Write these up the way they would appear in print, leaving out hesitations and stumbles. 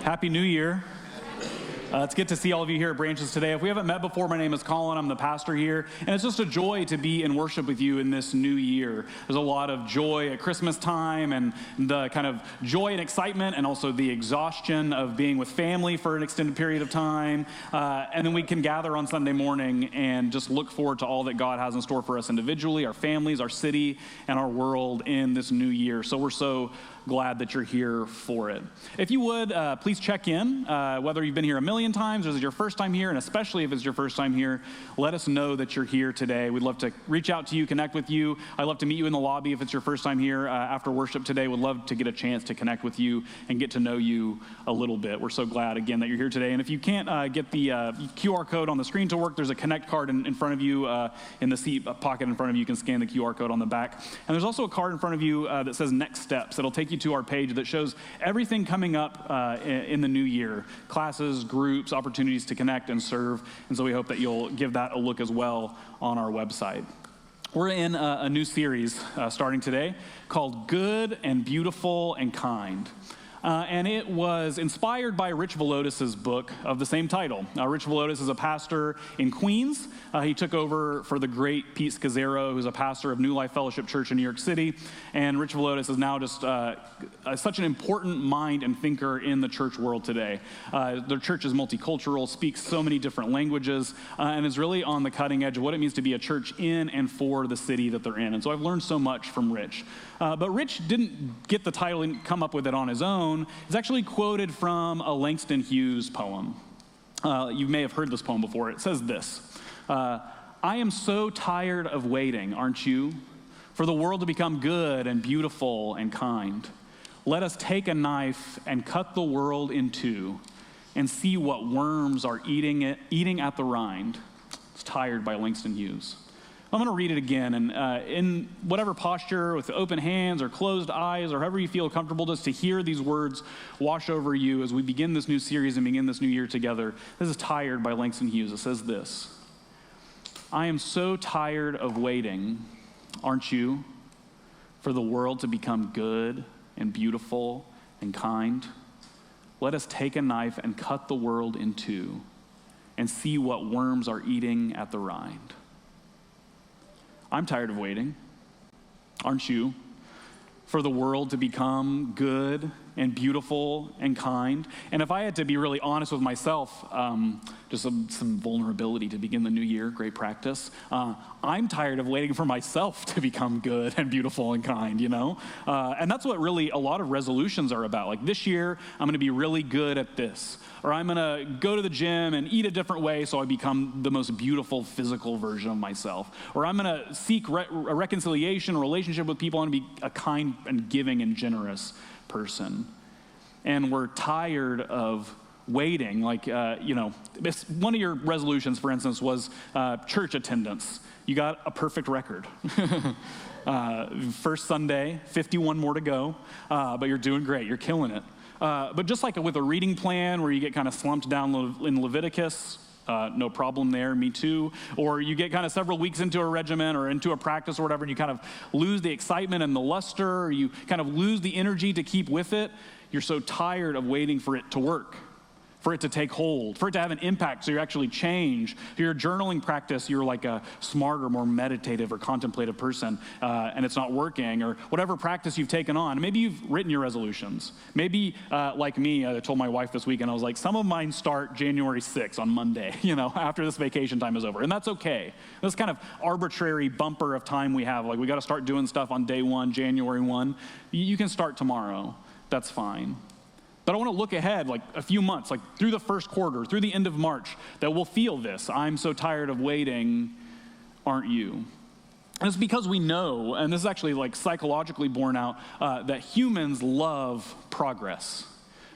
Happy New Year. It's good to see all of you here at Branches today. If we haven't met before, my name is Colin. I'm the pastor here. And it's just a joy to be in worship with you in this new year. There's a lot of joy at Christmas time and the kind of joy and excitement and also the exhaustion of being with family for an extended period of time. And then we can gather on Sunday morning and just look forward to all that God has in store for us individually, our families, our city, and our world in this new year. So we're so glad that you're here for it. If you would, please check in, whether you've been here a million times or this is your first time here, and especially if it's your first time here, let us know that you're here today. We'd love to reach out to you, connect with you. I'd love to meet you in the lobby if it's your first time here after worship today. We'd love to get a chance to connect with you and get to know you a little bit. We're so glad, again, that you're here today. And if you can't get the QR code on the screen to work, there's a Connect card in front of you in the seat pocket in front of you. You can scan the QR code on the back. And there's also a card in front of you that says Next Steps. It'll take you to our page that shows everything coming up in the new year, classes, groups, opportunities to connect and serve. And so we hope that you'll give that a look as well on our website. We're in a new series starting today called Good and Beautiful and Kind. And it was inspired by Rich Villodas' book of the same title. Rich Villodas is a pastor in Queens. He took over for the great Pete Scazzero, who's a pastor of New Life Fellowship Church in New York City. And Rich Villodas is now just such an important mind and thinker in the church world today. The church is multicultural, speaks so many different languages, and is really on the cutting edge of what it means to be a church in and for the city that they're in. And so I've learned so much from Rich. But Rich didn't get the title and come up with it on his own. It's actually quoted from a Langston Hughes poem. You may have heard this poem before. It says this, I am so tired of waiting, aren't you, for the world to become good and beautiful and kind. Let us take a knife and cut the world in two and see what worms are eating at the rind. It's Tired by Langston Hughes. I'm going to read it again, and in whatever posture, with open hands or closed eyes, or however you feel comfortable, just to hear these words wash over you as we begin this new series and begin this new year together. This is Tired by Langston Hughes. It says this, I am so tired of waiting, aren't you, for the world to become good and beautiful and kind? Let us take a knife and cut the world in two and see what worms are eating at the rind. I'm tired of waiting, aren't you, for the world to become good and beautiful and kind. And if I had to be really honest with myself, just some vulnerability to begin the new year, great practice. I'm tired of waiting for myself to become good and beautiful and kind, you know? And that's what really a lot of resolutions are about. Like this year, I'm gonna be really good at this. Or I'm gonna go to the gym and eat a different way so I become the most beautiful physical version of myself. Or I'm gonna seek a reconciliation, a relationship with people, and be a kind and giving and generous person. And we're tired of waiting. Like, one of your resolutions, for instance, was church attendance. You got a perfect record. First Sunday, 51 more to go, but you're doing great. You're killing it. But just like with a reading plan where you get kind of slumped down in Leviticus, no problem there, me too. Or you get kind of several weeks into a regimen or into a practice or whatever, and you kind of lose the excitement and the luster, or you kind of lose the energy to keep with it. You're so tired of waiting for it to work, for it to take hold, for it to have an impact so you actually change. If you're a journaling practice, you're like a smarter, more meditative or contemplative person, and it's not working, or whatever practice you've taken on. Maybe you've written your resolutions. Maybe, like me, I told my wife this week, and I was like, some of mine start January 6th on Monday, after this vacation time is over, and that's okay. This kind of arbitrary bumper of time we have, like we got to start doing stuff on day 1, January 1. You can start tomorrow. That's fine. But I want to look ahead like a few months, like through the first quarter, through the end of March, that we'll feel this. I'm so tired of waiting, aren't you? And it's because we know, and this is actually like psychologically borne out, that humans love progress.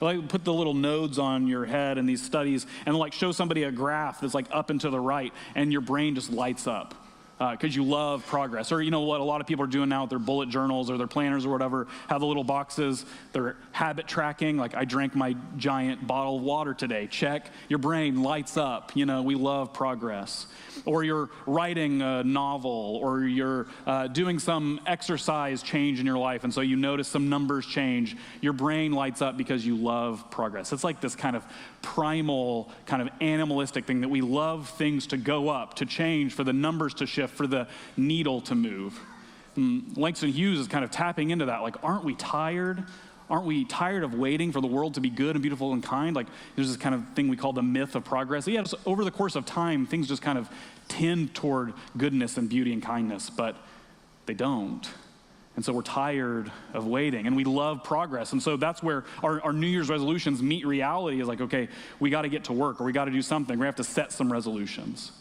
Like put the little nodes on your head in these studies and like show somebody a graph that's like up and to the right, and your brain just lights up. because you love progress. Or you know what a lot of people are doing now with their bullet journals or their planners or whatever, have the little boxes, they're habit tracking, like I drank my giant bottle of water today, check. Your brain lights up, we love progress. Or you're writing a novel, or you're doing some exercise change in your life, and so you notice some numbers change. Your brain lights up because you love progress. It's like this kind of primal, kind of animalistic thing that we love things to go up, to change, for the numbers to shift, for the needle to move. Langston Hughes is kind of tapping into that. Like, aren't we tired? Aren't we tired of waiting for the world to be good and beautiful and kind? Like, there's this kind of thing we call the myth of progress. Yeah, just over the course of time, things just kind of tend toward goodness and beauty and kindness, but they don't. And so we're tired of waiting, and we love progress. And so that's where our New Year's resolutions meet reality, is like, okay, we got to get to work, or we got to do something. We have to set some resolutions.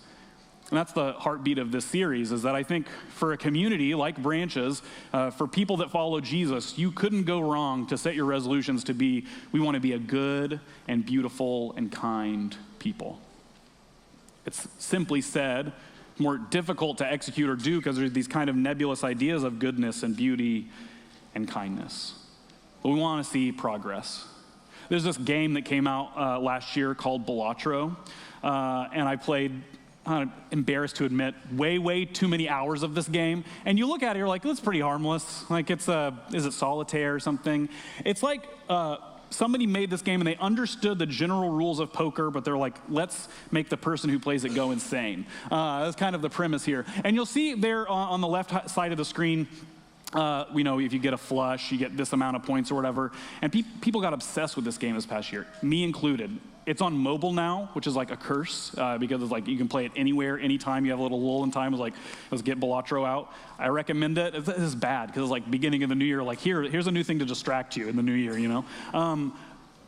And that's the heartbeat of this series, is that I think for a community like Branches, for people that follow Jesus, you couldn't go wrong to set your resolutions to be, we want to be a good and beautiful and kind people. It's simply said, more difficult to execute or do because there's these kind of nebulous ideas of goodness and beauty and kindness. But we want to see progress. There's this game that came out last year called Balatro, and I played, embarrassed to admit, way too many hours of this game. And you look at it, you're like, that's pretty harmless. Like, is it solitaire or something? It's like somebody made this game and they understood the general rules of poker, but they're like, let's make the person who plays it go insane. That's kind of the premise here. And you'll see there on the left side of the screen, if you get a flush, you get this amount of points or whatever. And people got obsessed with this game this past year, me included. It's on mobile now, which is like a curse, because it's like you can play it anywhere, anytime. You have a little lull in time. Let's get Balatro out. I recommend it. This is bad because it's like beginning of the new year. Like here's a new thing to distract you in the new year,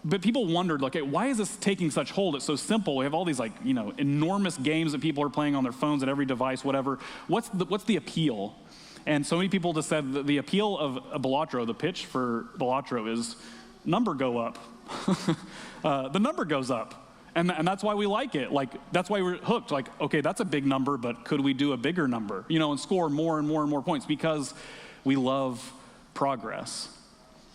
But people wondered, like, hey, why is this taking such hold? It's so simple. We have all these enormous games that people are playing on their phones and every device, whatever. What's the appeal? And so many people just said that the appeal of a Balatro, the pitch for Balatro, is number go up. The number goes up. And that's why we like it. Like, that's why we're hooked. Like, okay, that's a big number, but could we do a bigger number? And score more and more and more points, because we love progress.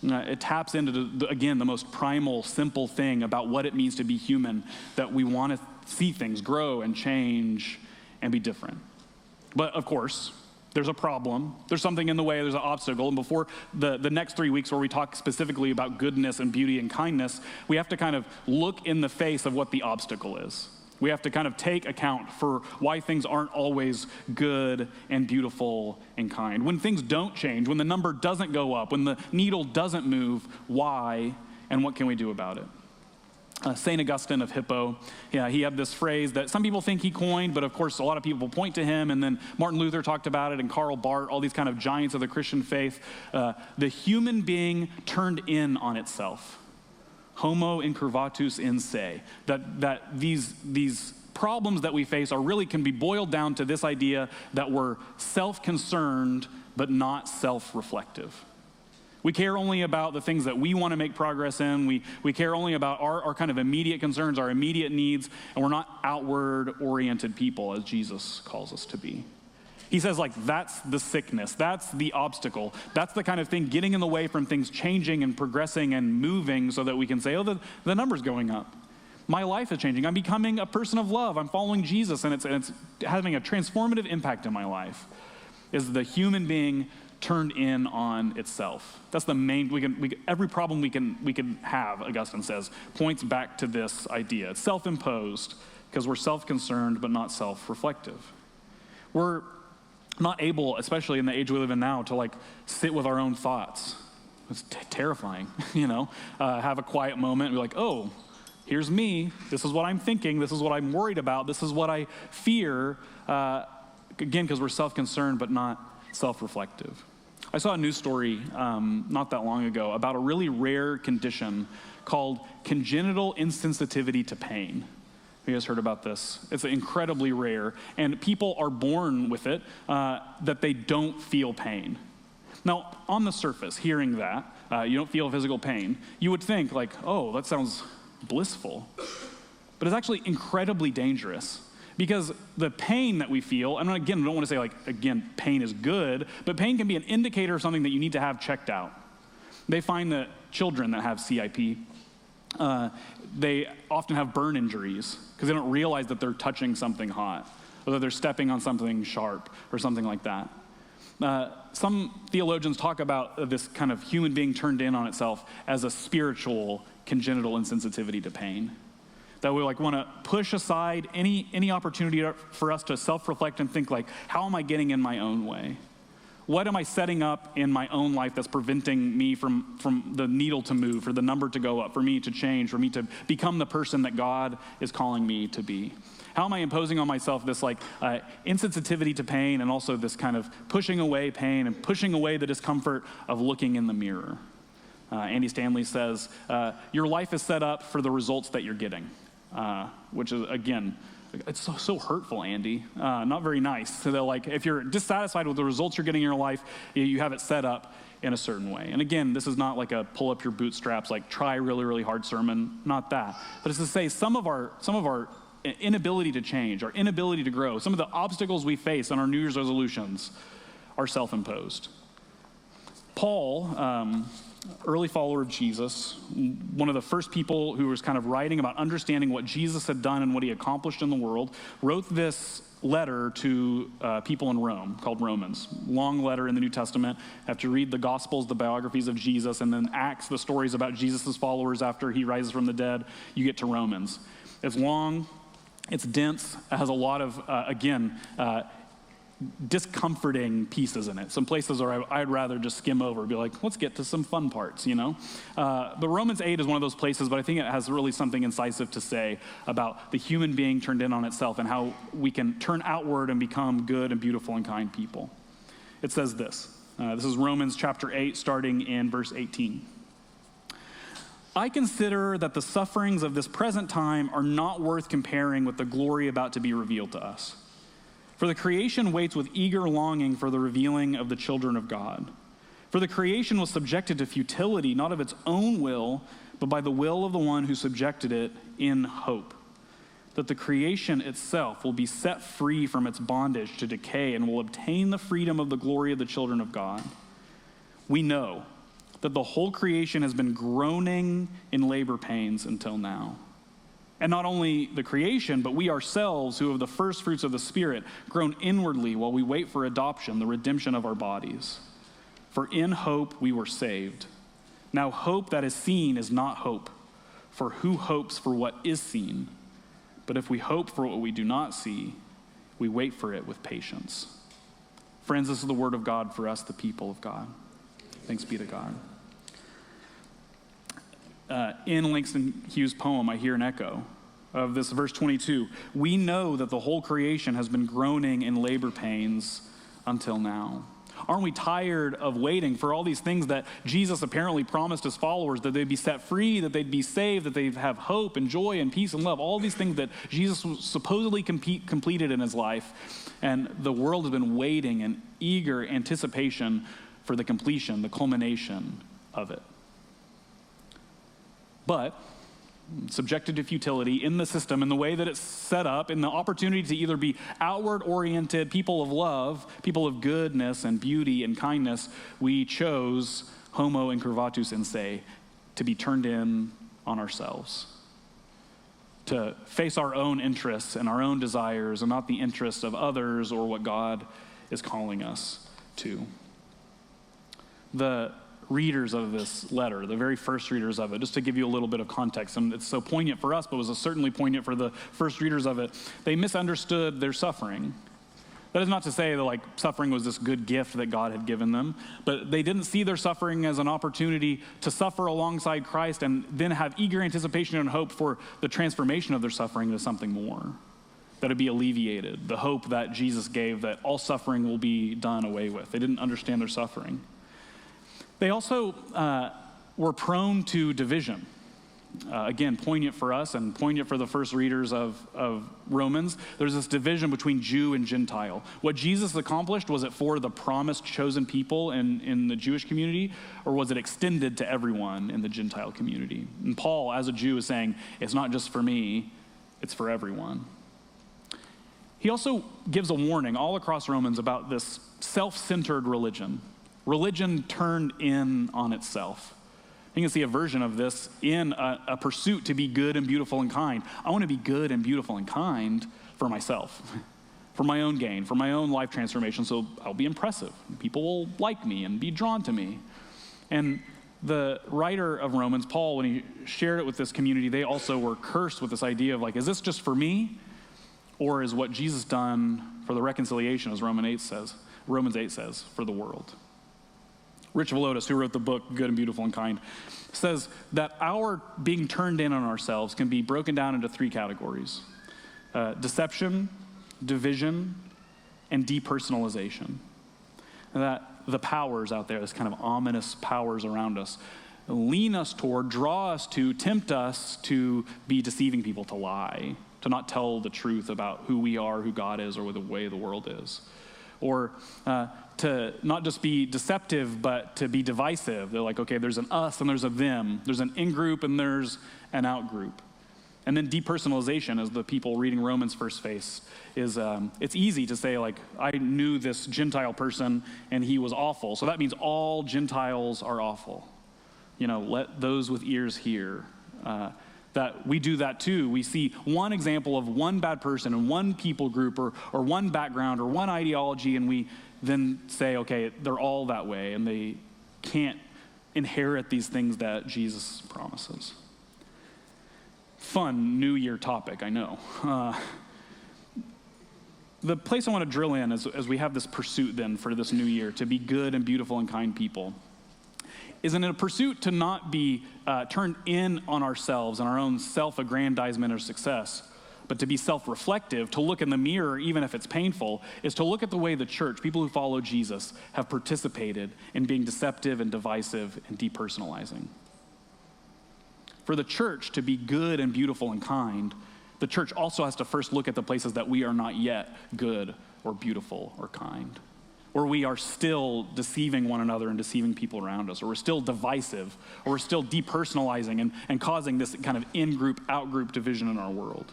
It taps into, again, the most primal, simple thing about what it means to be human, that we want to see things grow and change and be different. But of course, there's a problem. There's something in the way. There's an obstacle. And before the next 3 weeks, where we talk specifically about goodness and beauty and kindness, we have to kind of look in the face of what the obstacle is. We have to kind of take account for why things aren't always good and beautiful and kind. When things don't change, when the number doesn't go up, when the needle doesn't move, why, and what can we do about it? St. Augustine of Hippo, he had this phrase that some people think he coined, but of course a lot of people point to him, and then Martin Luther talked about it, and Karl Barth, all these kind of giants of the Christian faith. The human being turned in on itself. Homo incurvatus in se. That these problems that we face really can be boiled down to this idea that we're self-concerned but not self-reflective. We care only about the things that we want to make progress in. We care only about our kind of immediate concerns, our immediate needs, and we're not outward-oriented people, as Jesus calls us to be. He says, that's the sickness, that's the obstacle, that's the kind of thing getting in the way from things changing and progressing and moving, so that we can say, oh, the number's going up. My life is changing. I'm becoming a person of love. I'm following Jesus, and it's having a transformative impact in my life. Is the human being turned in on itself. That's the main, every problem we can have, Augustine says, points back to this idea. It's self-imposed because we're self-concerned but not self-reflective. We're not able, especially in the age we live in now, to sit with our own thoughts. It's terrifying, have a quiet moment and be like, oh, here's me. This is what I'm thinking. This is what I'm worried about. This is what I fear. Again, because we're self-concerned but not self-reflective. I saw a news story not that long ago about a really rare condition called congenital insensitivity to pain. You guys heard about this? It's incredibly rare, and people are born with it, that they don't feel pain. Now, on the surface, hearing that, you don't feel physical pain, you would think oh, that sounds blissful. But it's actually incredibly dangerous, Because the pain that we feel, and again, I don't want to say pain is good, but pain can be an indicator of something that you need to have checked out. They find that children that have CIP, they often have burn injuries because they don't realize that they're touching something hot, or that they're stepping on something sharp or something like that. Some theologians talk about this kind of human being turned in on itself as a spiritual congenital insensitivity to pain. That we want to push aside any opportunity for us to self-reflect and think how am I getting in my own way? What am I setting up in my own life that's preventing me from the needle to move, for the number to go up, for me to change, for me to become the person that God is calling me to be? How am I imposing on myself this insensitivity to pain, and also this kind of pushing away pain and pushing away the discomfort of looking in the mirror? Andy Stanley says, your life is set up for the results that you're getting. Which is, again, it's so hurtful, Andy. Not very nice. So that if you're dissatisfied with the results you're getting in your life, you have it set up in a certain way. And again, this is not a pull up your bootstraps, try really, really hard sermon, not that. But it's to say some of our inability to change, our inability to grow, some of the obstacles we face on our New Year's resolutions are self-imposed. Paul, early follower of Jesus, one of the first people who was kind of writing about understanding what Jesus had done and what he accomplished in the world, wrote this letter to people in Rome called Romans. Long letter in the New Testament. Have to read the Gospels, the biographies of Jesus, and then Acts, the stories about Jesus' followers after he rises from the dead. You get to Romans. It's long, it's dense, it has a lot of, discomforting pieces in it. Some places where I'd rather just skim over, be let's get to some fun parts, But Romans 8 is one of those places, but I think it has really something incisive to say about the human being turned in on itself and how we can turn outward and become good and beautiful and kind people. It says this. This is Romans chapter 8, starting in verse 18. I consider that the sufferings of this present time are not worth comparing with the glory about to be revealed to us. For the creation waits with eager longing for the revealing of the children of God. For the creation was subjected to futility, not of its own will, but by the will of the one who subjected it, in hope that the creation itself will be set free from its bondage to decay and will obtain the freedom of the glory of the children of God. We know that the whole creation has been groaning in labor pains until now. And not only the creation, but we ourselves, who have the first fruits of the Spirit, groan inwardly while we wait for adoption, the redemption of our bodies. For in hope we were saved. Now hope that is seen is not hope, for who hopes for what is seen? But if we hope for what we do not see, we wait for it with patience. Friends, this is the word of God for us, the people of God. Thanks be to God. In Langston Hughes' poem, I hear an echo of this verse 22. We know that the whole creation has been groaning in labor pains until now. Aren't we tired of waiting for all these things that Jesus apparently promised his followers, that they'd be set free, that they'd be saved, that they'd have hope and joy and peace and love, all these things that Jesus supposedly completed in his life. And the world has been waiting in eager anticipation for the completion, the culmination of it. But subjected to futility in the system, in the way that it's set up, in the opportunity to either be outward-oriented people of love, people of goodness and beauty and kindness, we chose homo incurvatus in se, to be turned in on ourselves, to face our own interests and our own desires and not the interests of others or what God is calling us to. The readers of this letter, the very first readers of it, just to give you a little bit of context, and it's so poignant for us, but it was certainly poignant for the first readers of it, they misunderstood their suffering. That is not to say that suffering was this good gift that God had given them, but they didn't see their suffering as an opportunity to suffer alongside Christ and then have eager anticipation and hope for the transformation of their suffering into something more, that it'd be alleviated, the hope that Jesus gave that all suffering will be done away with. They didn't understand their suffering. They also were prone to division. Again, poignant for us and poignant for the first readers of Romans. There's this division between Jew and Gentile. What Jesus accomplished, was it for the promised chosen people in the Jewish community, or was it extended to everyone in the Gentile community? And Paul, as a Jew, is saying, it's not just for me, it's for everyone. he also gives a warning all across Romans about this self-centered religion turned in on itself. You can see a version of this in a pursuit to be good and beautiful and kind. I want to be good and beautiful and kind for myself, for my own gain, for my own life transformation, so I'll be impressive. People will like me and be drawn to me. And the writer of Romans, Paul, when he shared it with this community, they also were cursed with this idea of like, is this just for me? Or is what Jesus done for the reconciliation, as Romans 8 says, for the world? Rich Villodas, who wrote the book Good and Beautiful and Kind, says that our being turned in on ourselves can be broken down into three categories: deception, division, and depersonalization. And that the powers out there, this kind of ominous powers around us, lean us toward, draw us to, tempt us to be deceiving people, to lie, to not tell the truth about who we are, who God is, or the way the world is. Or to not just be deceptive, but to be divisive. They're like, okay, there's an us and there's a them. There's an in-group and there's an out-group. And then depersonalization, as the people reading Romans first face, is it's easy to say, like, I knew this Gentile person and he was awful, so that means all Gentiles are awful. You know, let those with ears hear. That we do that too. We see one example of one bad person and one people group or one background or one ideology, and we then say, okay, they're all that way, and they can't inherit these things that Jesus promises. Fun New Year topic, I know. The place I want to drill in as we have this pursuit then for this new year to be good and beautiful and kind people is in a pursuit to not be turned in on ourselves and our own self-aggrandizement or success, but to be self-reflective, to look in the mirror, even if it's painful, is to look at the way the church, people who follow Jesus, have participated in being deceptive and divisive and depersonalizing. For the church to be good and beautiful and kind, the church also has to first look at the places that we are not yet good or beautiful or kind, where we are still deceiving one another and deceiving people around us, or we're still divisive, or we're still depersonalizing and causing this kind of in-group, out-group division in our world.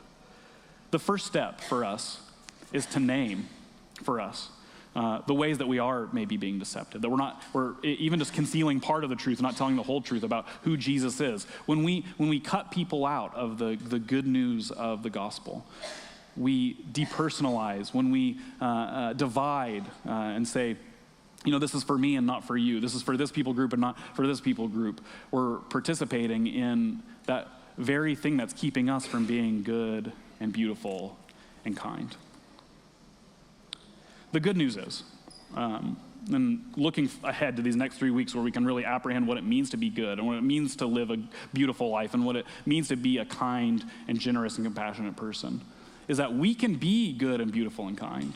The first step for us is to name for us the ways that we are maybe being deceptive, that we're even just concealing part of the truth, not telling the whole truth about who Jesus is. When we cut people out of the good news of the gospel, we depersonalize, when we divide and say, you know, this is for me and not for you. This is for this people group and not for this people group. We're participating in that very thing that's keeping us from being good and beautiful and kind. The good news is, and looking ahead to these next 3 weeks where we can really apprehend what it means to be good and what it means to live a beautiful life and what it means to be a kind and generous and compassionate person, is that we can be good and beautiful and kind.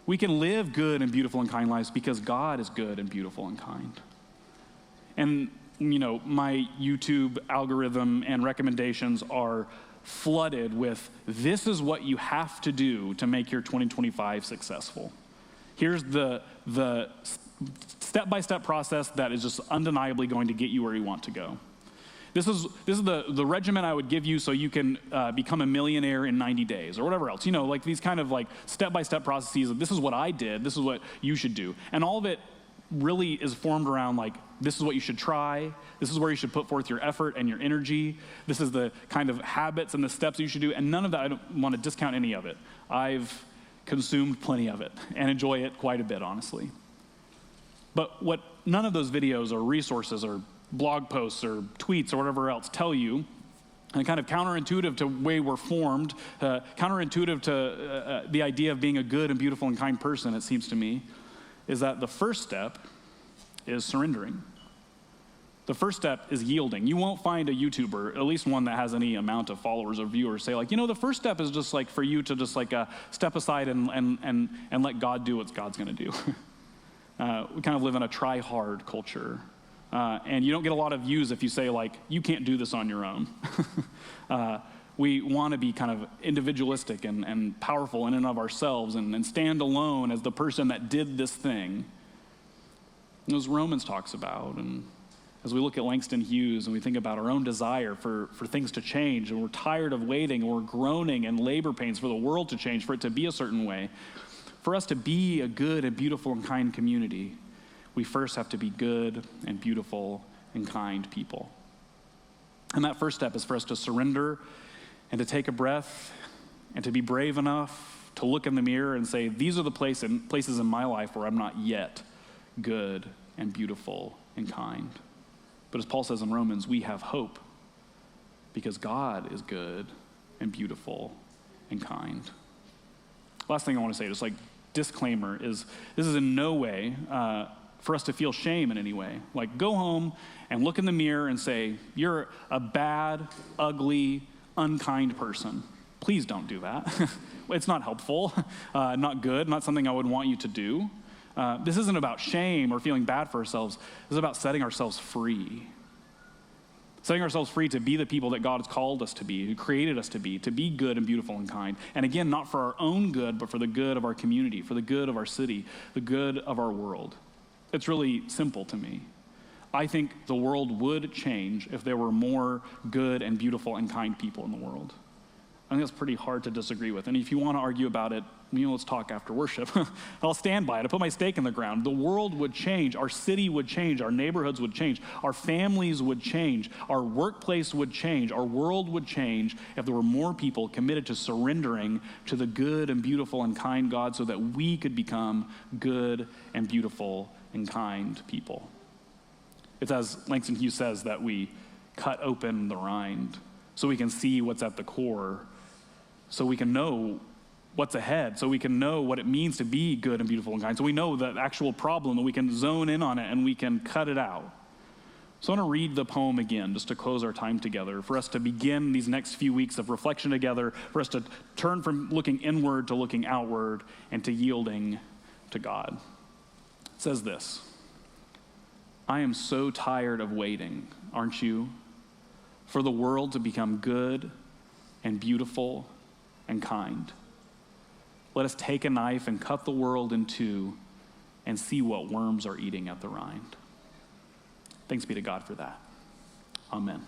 We can live good and beautiful and kind lives because God is good and beautiful and kind. And, you know, my YouTube algorithm and recommendations are flooded with, this is what you have to do to make your 2025 successful. Here's the step-by-step process that is just undeniably going to get you where you want to go. This is the regimen I would give you so you can become a millionaire in 90 days or whatever else. You know, like these kind of like step-by-step processes of this is what I did, this is what you should do. And all of it really is formed around like, this is what you should try, this is where you should put forth your effort and your energy, this is the kind of habits and the steps you should do, and none of that, I don't want to discount any of it. I've consumed plenty of it and enjoy it quite a bit, honestly. But what none of those videos or resources or blog posts or tweets or whatever else tell you, and kind of counterintuitive to the way we're formed, counterintuitive to the idea of being a good and beautiful and kind person, it seems to me, is that the first step is surrendering. The first step is yielding. You won't find a YouTuber, at least one that has any amount of followers or viewers, say like, you know, the first step is just like for you to just like step aside and let God do what God's gonna do. We kind of live in a try hard culture. And you don't get a lot of views if you say like, you can't do this on your own. We want to be kind of individualistic and powerful in and of ourselves and stand alone as the person that did this thing. And as Romans talks about, and as we look at Langston Hughes and we think about our own desire for things to change, and we're tired of waiting, and we're groaning in labor pains for the world to change, for it to be a certain way, for us to be a good and beautiful and kind community, we first have to be good and beautiful and kind people. And that first step is for us to surrender and to take a breath and to be brave enough to look in the mirror and say, these are the places in my life where I'm not yet good and beautiful and kind. But as Paul says in Romans, we have hope because God is good and beautiful and kind. Last thing I want to say, just like disclaimer, is this is in no way for us to feel shame in any way. Like, go home and look in the mirror and say, you're a bad, ugly, unkind person. Please don't do that. It's not helpful, not good, not something I would want you to do. This isn't about shame or feeling bad for ourselves. This is about setting ourselves free. Setting ourselves free to be the people that God has called us to be, who created us to be good and beautiful and kind. And again, not for our own good, but for the good of our community, for the good of our city, the good of our world. It's really simple to me. I think the world would change if there were more good and beautiful and kind people in the world. I think that's pretty hard to disagree with. And if you want to argue about it, let's talk after worship. I'll stand by it. I put my stake in the ground. The world would change. Our city would change. Our neighborhoods would change. Our families would change. Our workplace would change. Our world would change if there were more people committed to surrendering to the good and beautiful and kind God so that we could become good and beautiful and kind people. It's as Langston Hughes says that we cut open the rind so we can see what's at the core, so we can know what's ahead, so we can know what it means to be good and beautiful and kind, so we know the actual problem and we can zone in on it and we can cut it out. So I want to read the poem again just to close our time together, for us to begin these next few weeks of reflection together, for us to turn from looking inward to looking outward and to yielding to God. It says this: I am so tired of waiting, aren't you, for the world to become good and beautiful and kind. Let us take a knife and cut the world in two and see what worms are eating at the rind. Thanks be to God for that. Amen.